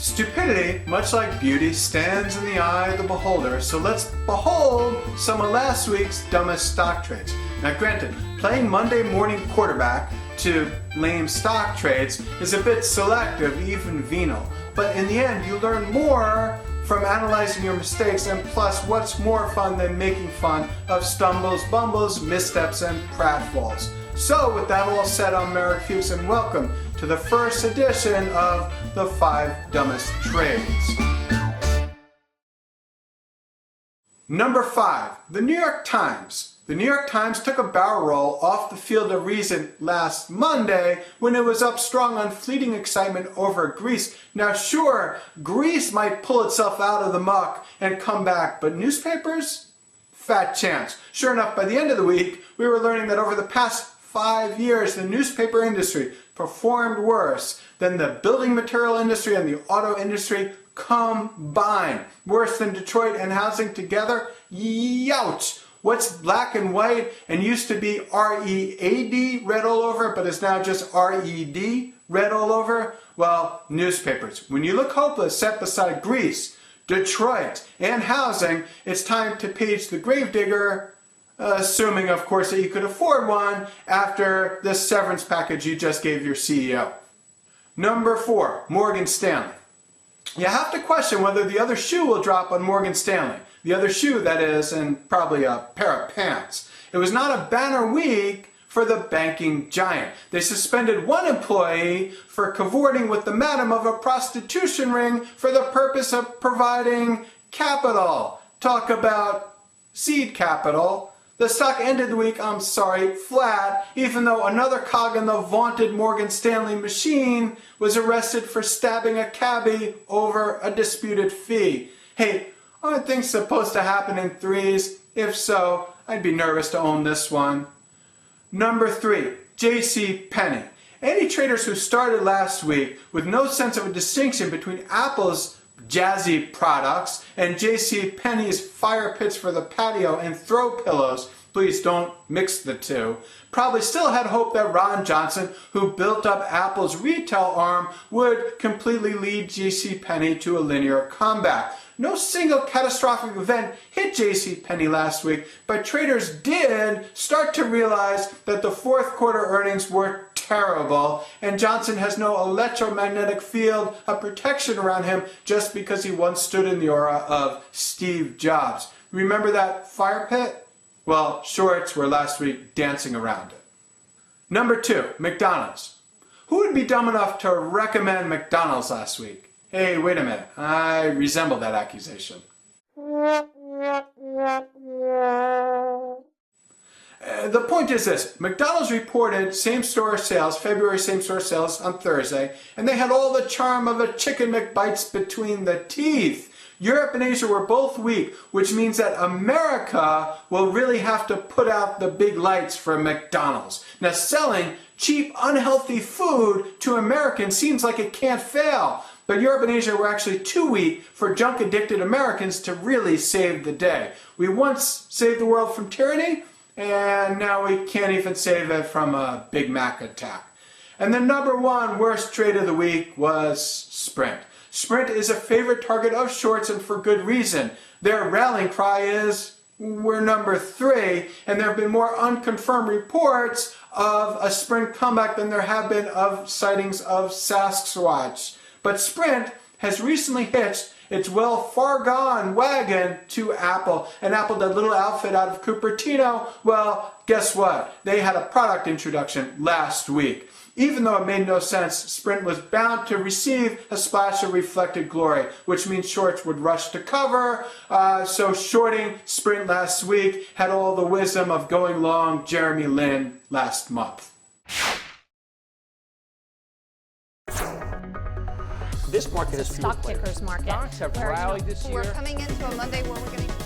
Stupidity, much like beauty, stands in the eye of the beholder, so let's behold some of last week's dumbest stock trades. Now granted, playing Monday morning quarterback to lame stock trades is a bit selective, even venal, but in the end you learn more from analyzing your mistakes, and plus what's more fun than making fun of stumbles, bumbles, missteps, and pratfalls. So with that all said, I'm Merrick Fuchs and welcome to the first edition of the 5 Dumbest Trades. Number 5, the New York Times. The New York Times took a barrel roll off the field of reason last Monday when it was up strong on fleeting excitement over Greece. Now sure, Greece might pull itself out of the muck and come back, but newspapers? Fat chance. Sure enough, by the end of the week, we were learning that over the past 5 years, the newspaper industry performed worse than the building material industry and the auto industry combined. Worse than Detroit and housing together? Youch! What's black and white and used to be R-E-A-D, read all over, but is now just R-E-D, read all over? Well, newspapers. When you look hopeless set beside Greece, Detroit, and housing, it's time to page the gravedigger, assuming, of course, that you could afford one after the severance package you just gave your CEO. Number 4, Morgan Stanley. You have to question whether the other shoe will drop on Morgan Stanley. The other shoe, that is, and probably a pair of pants. It was not a banner week for the banking giant. They suspended one employee for cavorting with the madam of a prostitution ring for the purpose of providing capital. Talk about seed capital. The stock ended the week, flat, even though another cog in the vaunted Morgan Stanley machine was arrested for stabbing a cabbie over a disputed fee. Hey, aren't things supposed to happen in threes? If so, I'd be nervous to own this one. Number 3, J.C. Penney. Any traders who started last week with no sense of a distinction between Apple's jazzy products and J.C. Penney's fire pits for the patio and throw pillows, please don't mix the two, probably still had hope that Ron Johnson, who built up Apple's retail arm, would completely lead J.C. Penney to a linear comeback. No single catastrophic event hit J.C. Penney last week, but traders did start to realize that the fourth quarter earnings were terrible, and Johnson has no electromagnetic field of protection around him just because he once stood in the aura of Steve Jobs. Remember that fire pit? Well, shorts were last week dancing around it. Number 2, McDonald's. Who would be dumb enough to recommend McDonald's last week? Hey, wait a minute. I resemble that accusation. The point is this. McDonald's reported same-store sales, February same-store sales on Thursday, and they had all the charm of a chicken McBites between the teeth. Europe and Asia were both weak, which means that America will really have to put out the big lights for McDonald's. Now, selling cheap, unhealthy food to Americans seems like it can't fail. But Europe and Asia were actually too weak for junk-addicted Americans to really save the day. We once saved the world from tyranny, and now we can't even save it from a Big Mac attack. And the number 1 worst trade of the week was Sprint. Sprint is a favorite target of shorts, and for good reason. Their rallying cry is, we're number 3, and there have been more unconfirmed reports of a Sprint comeback than there have been of sightings of Sasquatch. But Sprint has recently hitched its far-gone wagon to Apple. And Apple, that little outfit out of Cupertino, well, guess what? They had a product introduction last week. Even though it made no sense, Sprint was bound to receive a splash of reflected glory, which means shorts would rush to cover. So shorting Sprint last week had all the wisdom of going long Jeremy Lin last month. This market is stock tickers market. Stocks have rallied this year. We're coming into a Monday where we're going to